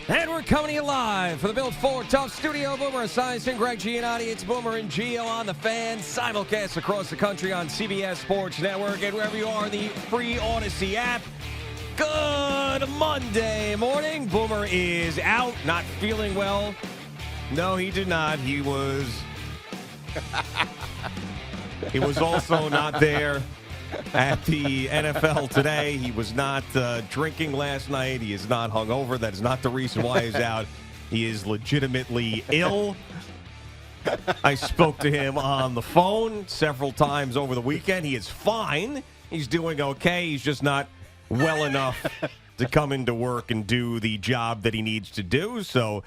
And we're coming to you live from the Built Ford Tough Studio. Boomer Esiason, Greg Giannotti. It's Boomer and Gio on the Fan. Simulcast across the country on CBS Sports Network and wherever you are in the free Odyssey app. Good Monday morning. Boomer is out, not feeling well. No, he did not. He was also not there at the NFL today. He was not drinking last night. He is not hungover. That is not the reason why he's out. He is legitimately ill. I spoke to him on the phone several times over the weekend. He is fine. He's doing okay. He's just not well enough to come into work and do the job that he needs to do. So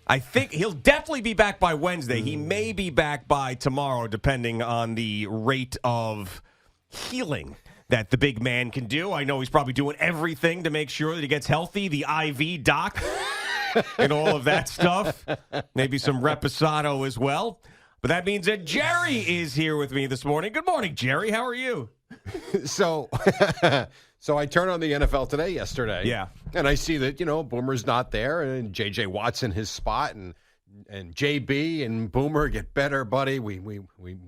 I think he'll definitely be back by Wednesday. He may be back by tomorrow, depending on the rate of healing that the big man can do. I know he's probably doing everything to make sure that he gets healthy. The IV doc and all of that stuff. Maybe some Reposado as well. But that means that Jerry is here with me this morning. Good morning, Jerry. How are you? So I turn on the NFL Today yesterday. Yeah. And I see that, Boomer's not there and J.J. Watt's in his spot and JB and Boomer get better, buddy. We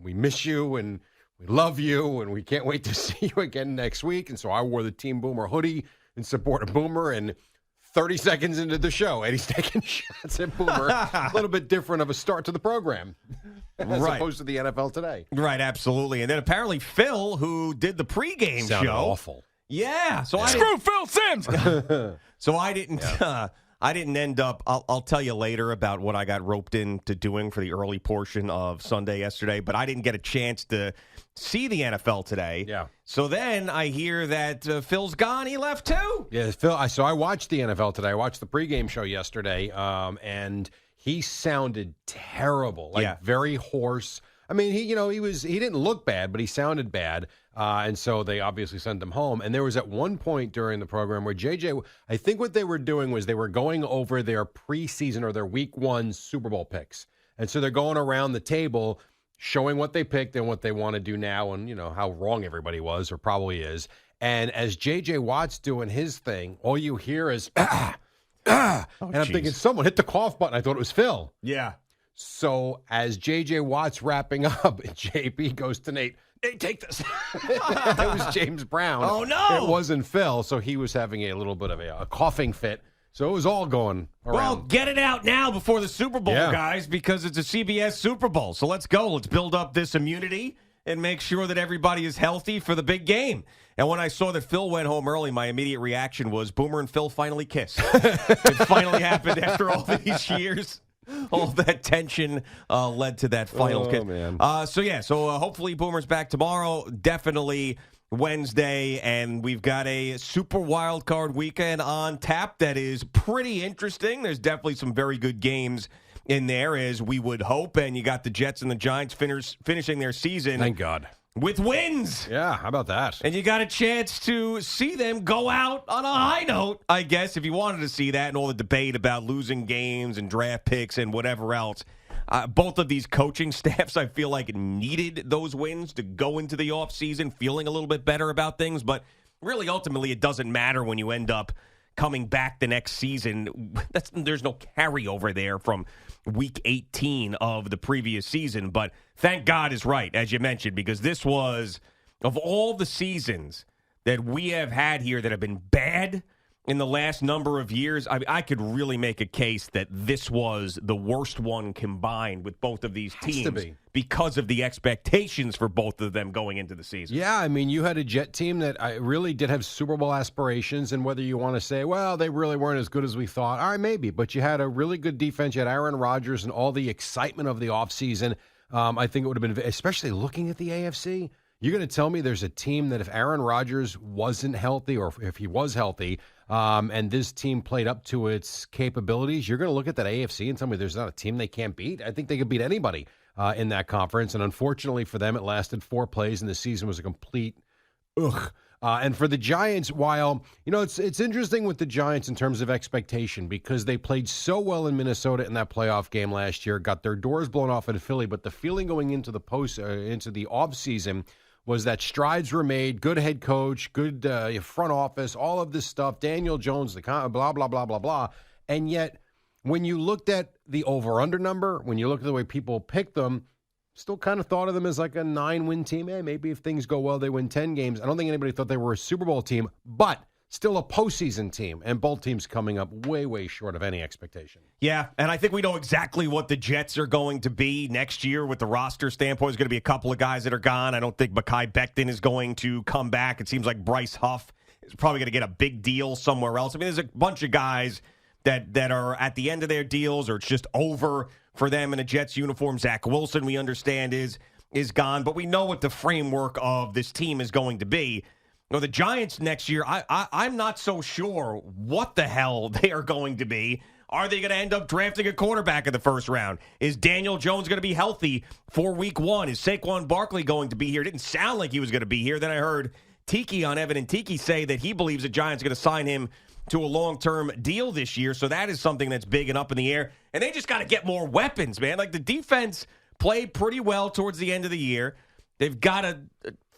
miss you and we love you and we can't wait to see you again next week. And so I wore the Team Boomer hoodie in support of Boomer, and 30 seconds into the show, Eddie's taking shots at Boomer. A little bit different of a start to the program as opposed to the NFL Today. Right, absolutely. And then apparently Phil, who did the pregame Sounded show. awful. Yeah. So Screw Phil Simms! So I didn't I didn't end up, I'll tell you later about what I got roped into doing for the early portion of Sunday yesterday, but I didn't get a chance to see the NFL today. Yeah. So then I hear that Phil's gone. He left too. Yeah, Phil. So I watched the NFL today. I watched the pregame show yesterday, and he sounded terrible, very hoarse. I mean, he didn't look bad, but he sounded bad, and so they obviously sent him home. And there was at one point during the program where JJ, I think what they were doing was they were going over their preseason or their Week 1 Super Bowl picks, and so they're going around the table showing what they picked and what they want to do now, and how wrong everybody was or probably is. And as JJ Watt's doing his thing, all you hear is and I'm thinking someone hit the cough button. I thought it was Phil. Yeah. So as J.J. Watt's wrapping up, JP goes to Nate, "Nate, take this." It was James Brown. Oh, no. It wasn't Phil, so he was having a little bit of a coughing fit. So it was all going around. Well, get it out now before the Super Bowl, guys, because it's a CBS Super Bowl. So let's go. Let's build up this immunity and make sure that everybody is healthy for the big game. And when I saw that Phil went home early, my immediate reaction was Boomer and Phil finally kissed. It finally happened after all these years. All that tension led to that final kiss. Man. So hopefully Boomer's back tomorrow. Definitely Wednesday, and we've got a super wild card weekend on tap that is pretty interesting. There's definitely some very good games in there, as we would hope. And you got the Jets and the Giants finishing their season. Thank God. With wins. Yeah, how about that? And you got a chance to see them go out on a high note, I guess, if you wanted to see that and all the debate about losing games and draft picks and whatever else. Both of these coaching staffs, I feel like, needed those wins to go into the offseason feeling a little bit better about things. But really, ultimately, it doesn't matter when you end up coming back the next season. There's no carryover there from Week 18 of the previous season. But thank God is right, as you mentioned, because this was, of all the seasons that we have had here that have been bad in the last number of years, I could really make a case that this was the worst one combined with both of these teams because of the expectations for both of them going into the season. Yeah, I mean, you had a Jet team that really did have Super Bowl aspirations, and whether you want to say, well, they really weren't as good as we thought, all right, maybe, but you had a really good defense. You had Aaron Rodgers and all the excitement of the offseason. I think it would have been, especially looking at the AFC, you're going to tell me there's a team that if Aaron Rodgers wasn't healthy or if he was healthy and this team played up to its capabilities, you're going to look at that AFC and tell me there's not a team they can't beat. I think they could beat anybody in that conference. And unfortunately for them, it lasted 4 plays and the season was a complete ugh. And for the Giants, while, it's interesting with the Giants in terms of expectation because they played so well in Minnesota in that playoff game last year, got their doors blown off in Philly, but the feeling going into the into the offseason was that strides were made, good head coach, good front office, all of this stuff, Daniel Jones, the blah, blah, blah, blah, blah. And yet, when you looked at the over-under number, when you look at the way people picked them, still kind of thought of them as like a 9-win team. Maybe if things go well, they win 10 games. I don't think anybody thought they were a Super Bowl team, but still a postseason team. And both teams coming up way, way short of any expectation. Yeah, and I think we know exactly what the Jets are going to be next year with the roster standpoint. There's going to be a couple of guys that are gone. I don't think Mekhi Becton is going to come back. It seems like Bryce Huff is probably going to get a big deal somewhere else. I mean, there's a bunch of guys that are at the end of their deals, or it's just over for them in a Jets uniform. Zach Wilson, we understand, is gone, but we know what the framework of this team is going to be. You know, the Giants next year, I'm not so sure what the hell they are going to be. Are they going to end up drafting a quarterback in the first round? Is Daniel Jones going to be healthy for week 1? Is Saquon Barkley going to be here? It didn't sound like he was going to be here. Then I heard Tiki on Evan and Tiki say that he believes the Giants are going to sign him to a long-term deal this year. So that is something that's big and up in the air. And they just got to get more weapons, man. Like, the defense played pretty well towards the end of the year. They've got a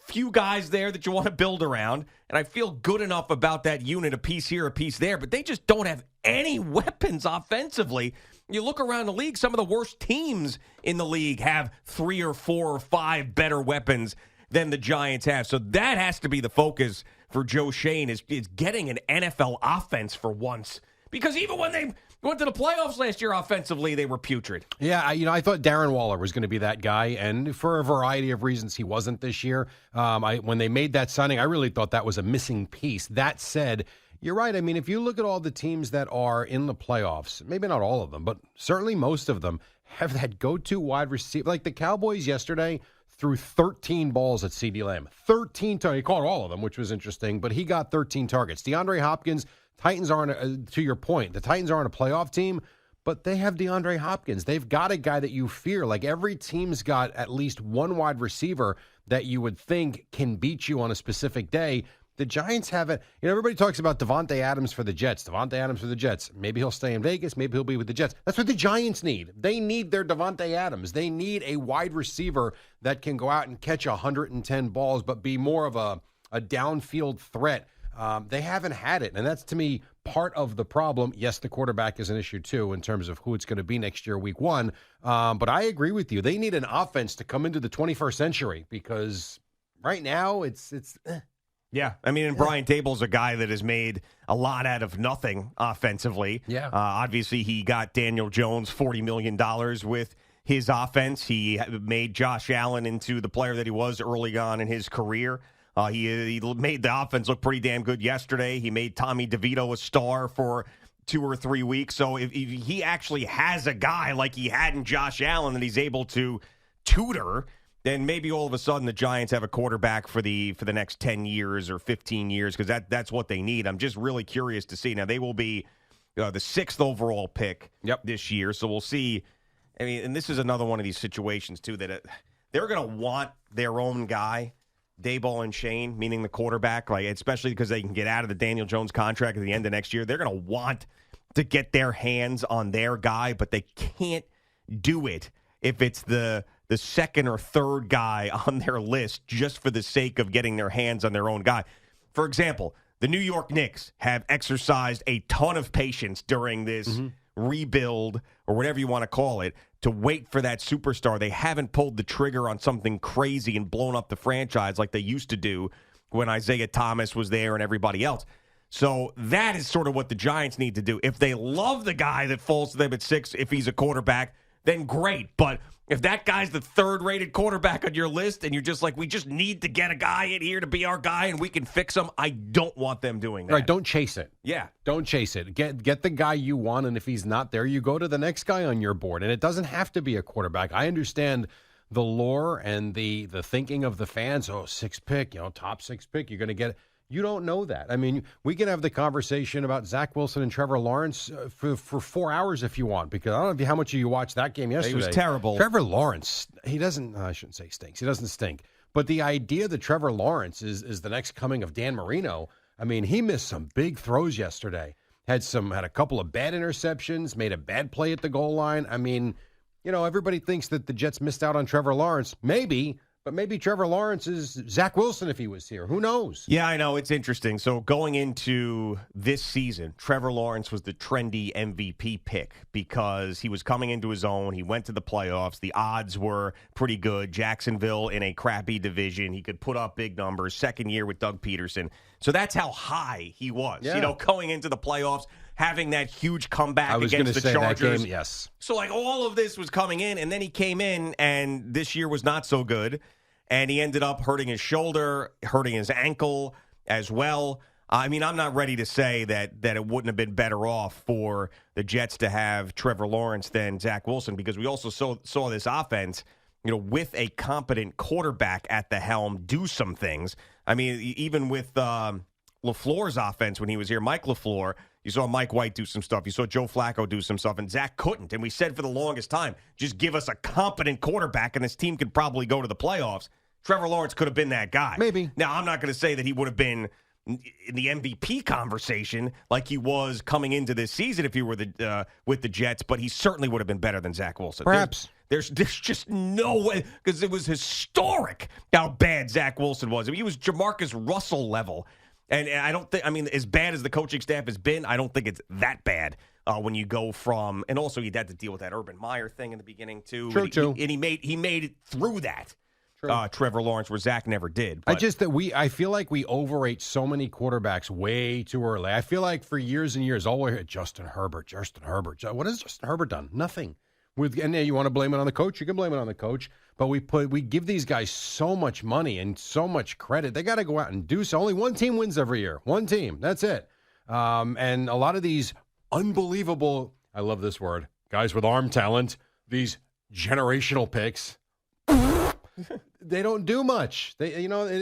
few guys there that you want to build around. And I feel good enough about that unit, a piece here, a piece there. But they just don't have any weapons offensively. You look around the league, some of the worst teams in the league have 3 or 4 or 5 better weapons than the Giants have. So that has to be the focus for Joe Shane, is getting an NFL offense for once. Because even when they went to the playoffs last year offensively, they were putrid. Yeah, I thought Darren Waller was going to be that guy, and for a variety of reasons, he wasn't this year. When they made that signing, I really thought that was a missing piece. That said, you're right. I mean, if you look at all the teams that are in the playoffs, maybe not all of them, but certainly most of them have that go-to wide receiver. Like the Cowboys yesterday threw 13 balls at CeeDee Lamb. 13 targets. He caught all of them, which was interesting, but he got 13 targets. DeAndre Hopkins, Titans aren't, to your point, the Titans aren't a playoff team, but they have DeAndre Hopkins. They've got a guy that you fear. Like, every team's got at least one wide receiver that you would think can beat you on a specific day. The Giants haven't. Everybody talks about Devontae Adams for the Jets. Devontae Adams for the Jets. Maybe he'll stay in Vegas. Maybe he'll be with the Jets. That's what the Giants need. They need their Devontae Adams. They need a wide receiver that can go out and catch 110 balls, but be more of a downfield threat. They haven't had it, and that's, to me, part of the problem. Yes, the quarterback is an issue, too, in terms of who it's going to be next year, week 1. But I agree with you. They need an offense to come into the 21st century, because right now it's Yeah, I mean, and Brian Table's a guy that has made a lot out of nothing offensively. Yeah. Obviously, he got Daniel Jones $40 million with his offense. He made Josh Allen into the player that he was early on in his career. He made the offense look pretty damn good yesterday. He made Tommy DeVito a star for 2 or 3 weeks. So if he actually has a guy like he had in Josh Allen that he's able to tutor, then maybe all of a sudden the Giants have a quarterback for the next 10 years or 15 years, because that's what they need. I'm just really curious to see. Now, they will be the 6th overall pick this year, so we'll see. I mean, and this is another one of these situations, too, that they're going to want their own guy, Daboll and Shane, meaning the quarterback, like, especially because they can get out of the Daniel Jones contract at the end of next year. They're going to want to get their hands on their guy, but they can't do it if it's the second or third guy on their list just for the sake of getting their hands on their own guy. For example, the New York Knicks have exercised a ton of patience during this rebuild, or whatever you want to call it, to wait for that superstar. They haven't pulled the trigger on something crazy and blown up the franchise like they used to do when Isaiah Thomas was there and everybody else. So that is sort of what the Giants need to do. If they love the guy that falls to them at 6, if he's a quarterback, then great. But if that guy's the 3rd-rated quarterback on your list and you're just like, we just need to get a guy in here to be our guy and we can fix him, I don't want them doing that. Right, don't chase it. Yeah. Don't chase it. Get the guy you want, and if he's not there, you go to the next guy on your board. And it doesn't have to be a quarterback. I understand the lore and the thinking of the fans. Oh, 6th pick, top 6 pick, you're going to get it. You don't know that. I mean, we can have the conversation about Zach Wilson and Trevor Lawrence for 4 hours if you want, because I don't know how much of you watched that game yesterday. He was terrible. Trevor Lawrence, he doesn't, I shouldn't say stinks. He doesn't stink. But the idea that Trevor Lawrence is the next coming of Dan Marino, I mean, he missed some big throws yesterday. Had a couple of bad interceptions, made a bad play at the goal line. I mean, everybody thinks that the Jets missed out on Trevor Lawrence. Maybe. But maybe Trevor Lawrence is Zach Wilson if he was here. Who knows? Yeah, I know. It's interesting. So going into this season, Trevor Lawrence was the trendy MVP pick because he was coming into his own. He went to the playoffs. The odds were pretty good. Jacksonville in a crappy division. He could put up big numbers. Second year with Doug Peterson. So that's how high he was. Yeah. You know, going into the playoffs, having that huge comeback against the say Chargers. That game, yes. So, like, all of this was coming in, and then he came in, and this year was not so good. And he ended up hurting his shoulder, hurting his ankle as well. I mean, I'm not ready to say that it wouldn't have been better off for the Jets to have Trevor Lawrence than Zach Wilson, because we also saw this offense, you know, with a competent quarterback at the helm, do some things. I mean, even with LaFleur's offense when he was here, Mike LaFleur, you saw Mike White do some stuff. You saw Joe Flacco do some stuff, and Zach couldn't. And we said for the longest time, just give us a competent quarterback, and this team could probably go to the playoffs. Trevor Lawrence could have been that guy. Maybe. Now, I'm not going to say that he would have been in the MVP converssituation like he was coming into this season if he were with the Jets, but he certainly would have been better than Zach Wilson. Perhaps. There's just no way, because it was historic how bad Zach Wilson was. I mean, he was Jamarcus Russell level. And I don't think, I mean, as bad as the coaching staff has been, I don't think it's that bad when you go from, and also he had to deal with that Urban Meyer thing in the beginning too. True. And he made it through that. True. Trevor Lawrence, where Zach never did. But I feel like we overrate so many quarterbacks way too early. I feel like for years and years, all we hear Justin Herbert. What has Justin Herbert done? Nothing. And you want to blame it on the coach? You can blame it on the coach. But we give these guys so much money and so much credit. They got to go out and do so. Only one team wins every year. One team. That's it. And a lot of these unbelievable, I love this word, guys with arm talent, these generational picks, they don't do much.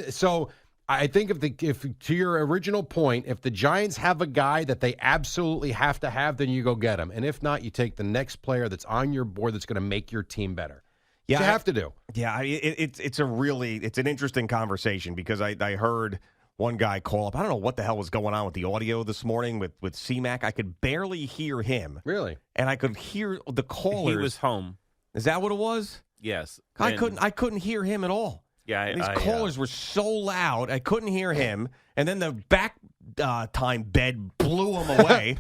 So I think if to your original point, if the Giants have a guy that they absolutely have to have, then you go get him. And if not, you take the next player that's on your board that's going to make your team better. Yeah, you have to do. Yeah, it's an interesting conversation because I heard one guy call up. I don't know what the hell was going on with the audio this morning with C-Mac. I could barely hear him. Really? And I could hear the callers. He was home. Is that what it was? Yes. I couldn't hear him at all. Yeah, these callers were so loud, I couldn't hear him. And then the back time bed blew him away.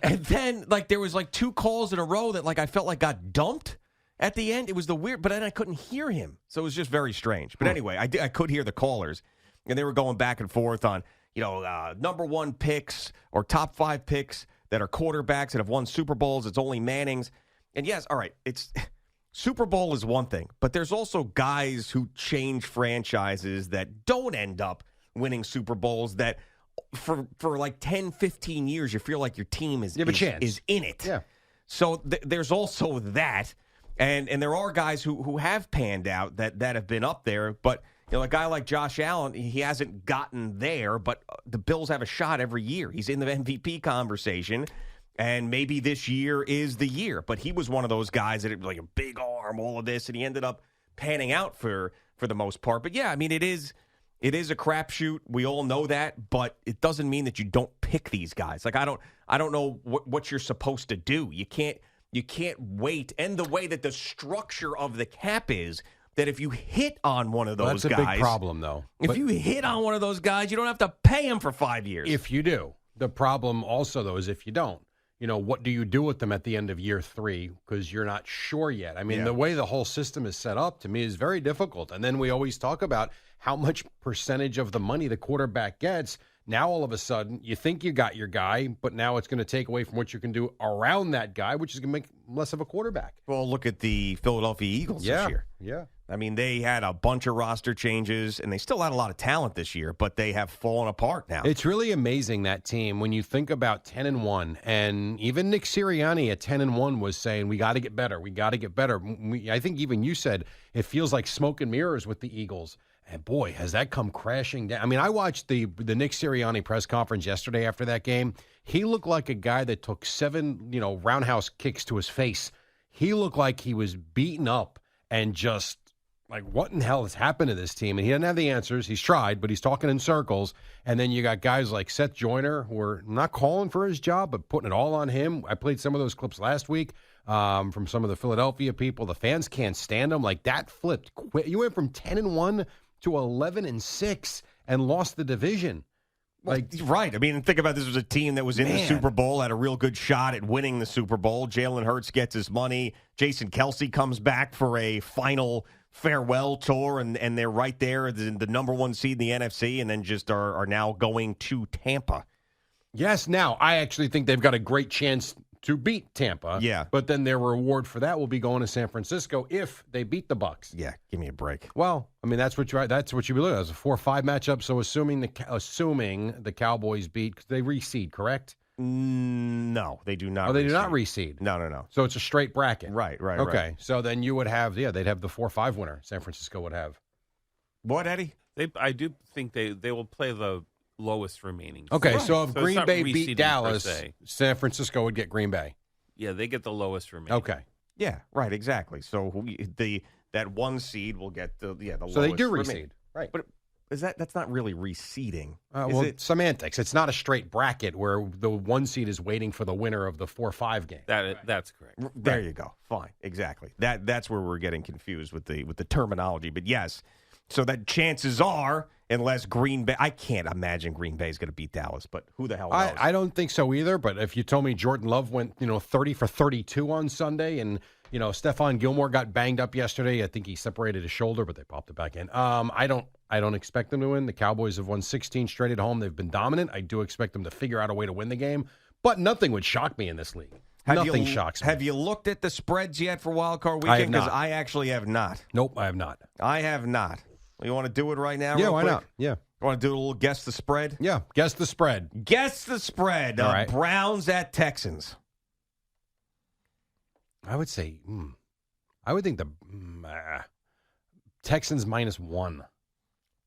And then there was two calls in a row that I felt like got dumped at the end. It was but then I couldn't hear him. So it was just very strange. But anyway, I could hear the callers, and they were going back and forth on number one picks or top 5 picks that are quarterbacks that have won Super Bowls. It's only Manning's. And yes, all right, it's Super Bowl is one thing, but there's also guys who change franchises that don't end up winning Super Bowls that for 10, 15 years you feel like your team is in it. Yeah. So there's also that. And there are guys who have panned out that have been up there, but a guy like Josh Allen, he hasn't gotten there, but the Bills have a shot every year. He's in the MVP conversation. And maybe this year is the year. But he was one of those guys that had a big arm, all of this, and he ended up panning out for the most part. But yeah, I mean, it is a crapshoot. We all know that, but it doesn't mean that you don't pick these guys. I don't know what you're supposed to do. You can't wait. And the way that the structure of the cap is, that if you hit on one of those guys, that's a big problem, though. If you hit on one of those guys, you don't have to pay him for 5 years. If you do, the problem also though is if you don't. What do you do with them at the end of year 3? Because you're not sure yet. I mean, The way the whole system is set up, to me, is very difficult. And then we always talk about how much percentage of the money the quarterback gets. Now, all of a sudden, you think you got your guy, but now it's going to take away from what you can do around that guy, which is going to make less of a quarterback. Well, look at the Philadelphia Eagles this year. Yeah. I mean, they had a bunch of roster changes, and they still had a lot of talent this year, but they have fallen apart now. It's really amazing, that team, when you think about 10-1, and even Nick Sirianni at 10-1 was saying, we got to get better. We got to get better. I think even you said it feels like smoke and mirrors with the Eagles. And boy, has that come crashing down. I mean, I watched the Nick Sirianni press conference yesterday after that game. He looked like a guy that took 7, roundhouse kicks to his face. He looked like he was beaten up and just like, what in hell has happened to this team? And he doesn't have the answers. He's tried, but he's talking in circles. And then you got guys like Seth Joyner who are not calling for his job, but putting it all on him. I played some of those clips last week from some of the Philadelphia people. The fans can't stand him. Like, that flipped quick. You went from 10-1 to 11-6 and lost the division. Like, right. I mean, think about this was a team that was in the Super Bowl, had a real good shot at winning the Super Bowl. Jalen Hurts gets his money. Jason Kelsey comes back for a final farewell tour, and they're right there, the number one seed in the NFC, and then just are now going to Tampa. Yes, now, I actually think they've got a great chance to beat Tampa. Yeah. But then their reward for that will be going to San Francisco if they beat the Bucs. Yeah, give me a break. Well, I mean, that's what you believe. It was a 4-5 matchup, so assuming the Cowboys beat, because they reseed, correct? No, they do not. Oh, they reseed. do not reseed. No. So it's a straight bracket. Right. Okay, right. so then you would have, they'd have the 4-5 winner. San Francisco would have. What, Eddie? I do think they will play the lowest remaining. Okay, Right. So if So it's Green not Bay reseeding beat per Dallas, se. San Francisco would get Green Bay. Yeah, they get the lowest remaining. Okay. Yeah, right, exactly. So that one seed will get the lowest. So they do remaining. reseed. Right. But that's not really reseeding. Well, is it? Semantics. It's not a straight bracket where the one seed is waiting for the winner of the 4-5 game. That's correct. There you go. Fine, exactly. That's where we're getting confused with the terminology. But yes, so that chances are, unless Green Bay, I can't imagine Green Bay is going to beat Dallas. But who the hell knows? I don't think so either. But if you told me Jordan Love went 30 for 32 on Sunday, and Stephon Gilmore got banged up yesterday, I think he separated his shoulder, but they popped it back in. I don't expect them to win. The Cowboys have won 16 straight at home. They've been dominant. I do expect them to figure out a way to win the game. But nothing would shock me in this league. Nothing shocks me. Have you looked at the spreads yet for Wild Card Weekend? Because I actually have not. Nope, I have not. I have not. You want to do it right now? Yeah, real why quick? not? Yeah. You want to do a little guess the spread? Yeah, guess the spread. Guess the spread. All right. Browns at Texans. I would say, I would think the Texans -1.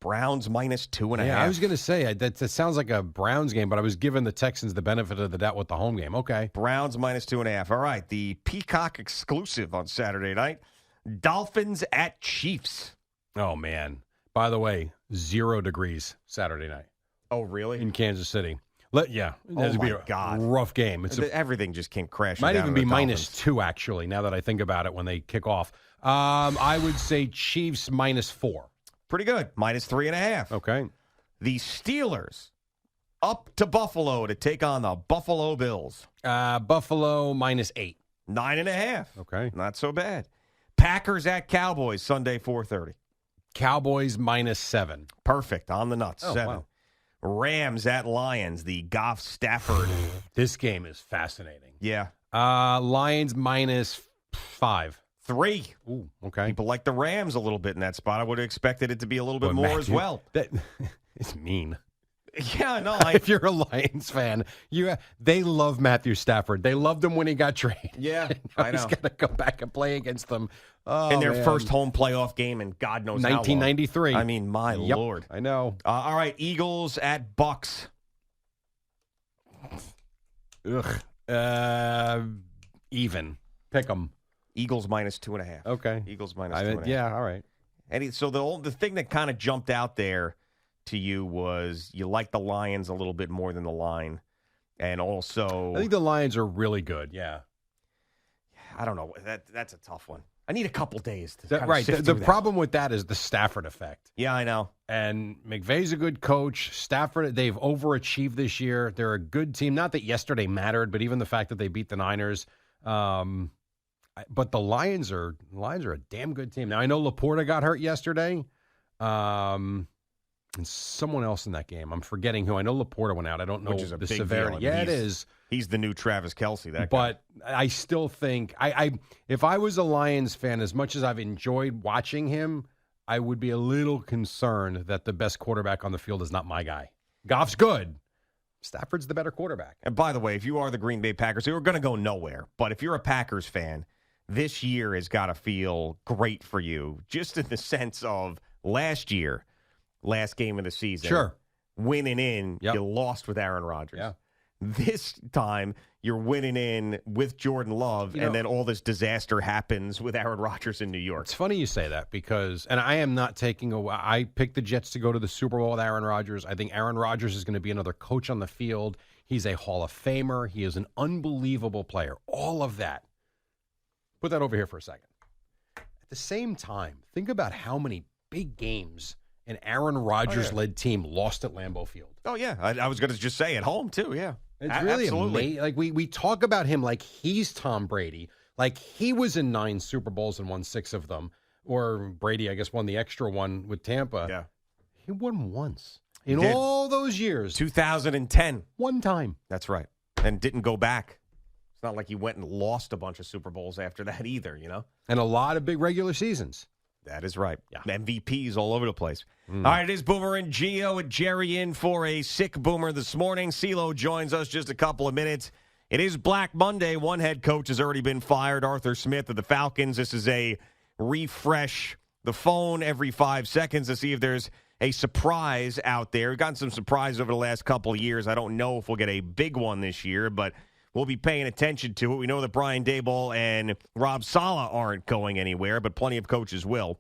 Browns -2.5. Yeah, I was going to say, that sounds like a Browns game, but I was giving the Texans the benefit of the doubt with the home game. Okay. Browns -2.5. All right. The Peacock exclusive on Saturday night. Dolphins at Chiefs. Oh, man. By the way, 0 degrees Saturday night Oh, really? in Kansas City. Yeah. Oh, It'll be my a God. rough game. Everything just came crashing Might down even to be the Dolphins. -2, actually, now that I think about it when they kick off. I would say Chiefs -4. Pretty good. -3.5. Okay. The Steelers up to Buffalo to take on the Buffalo Bills. Buffalo -8. 9.5. Okay. Not so bad. Packers at Cowboys, Sunday, 4:30. Cowboys -7. Perfect. On the nuts. Oh, 7. wow. Rams at Lions, the Goff Stafford. This game is fascinating. Yeah. Lions -5. 3. Ooh, okay. People like the Rams a little bit in that spot. I would have expected it to be a little bit more as well. It's mean. Yeah, no. If you're a Lions fan, they love Matthew Stafford. They loved him when he got traded. Yeah, Now I know. He's going to come back and play against them. in their man. first home playoff game in God knows how long. 1993. I mean, my Yep, Lord. I know. All right, Eagles at Bucks. Ugh. Even. Pick them. Eagles -2.5. Okay. Eagles -2.5. Yeah, all right. And so the thing that kind of jumped out there to you was you like the Lions a little bit more than the line. And also, I think the Lions are really good, yeah. I don't know. That's a tough one. I need a couple days to Right. sift The through that. problem with that is the Stafford effect. Yeah, I know. And McVay's a good coach. Stafford, they've overachieved this year. They're a good team. Not that yesterday mattered, but even the fact that they beat the Niners. But the Lions are a damn good team. Now, I know Laporta got hurt yesterday. And someone else in that game. I'm forgetting who. I know Laporta went out. I don't know Which is a the big severity. deal. I mean, Yeah, it is. He's the new Travis Kelce. That guy. But I still think if I was a Lions fan, as much as I've enjoyed watching him, I would be a little concerned that the best quarterback on the field is not my guy. Goff's good. Stafford's the better quarterback. And by the way, if you are the Green Bay Packers, you're going to go nowhere. But if you're a Packers fan, this year has got to feel great for you, just in the sense of last year, last game of the season. Sure. Winning in, Yep. you lost with Aaron Rodgers. Yeah. This time, you're winning in with Jordan Love, and then all this disaster happens with Aaron Rodgers in New York. It's funny you say that because, and I am not taking away, I picked the Jets to go to the Super Bowl with Aaron Rodgers. I think Aaron Rodgers is going to be another coach on the field. He's a Hall of Famer. He is an unbelievable player. All of that. Put that over here for a second. At the same time, think about how many big games an Aaron Rodgers-led team lost at Lambeau Field. Oh, yeah. I was going to just say at home, too, yeah. It's really amazing. Like, we talk about him like he's Tom Brady, like he was in 9 Super Bowls and won 6 of them. Or Brady, I guess, won the extra one with Tampa. Yeah. He won once. In all those years. 2010. One time. That's right. And didn't go back. It's not like he went and lost a bunch of Super Bowls after that either, you know? And a lot of big regular seasons. That is right. Yeah. MVPs all over the place. All right, it is Boomer and Gio and Jerry in for a sick Boomer this morning. CeeLo joins us just a couple of minutes. It is Black Monday. One head coach has already been fired, Arthur Smith of the Falcons. This is a refresh the phone every 5 seconds to see if there's a surprise out there. We've gotten some surprises over the last couple of years. I don't know if we'll get a big one this year, but we'll be paying attention to it. We know that Brian Daboll and Rob Saleh aren't going anywhere, but plenty of coaches will.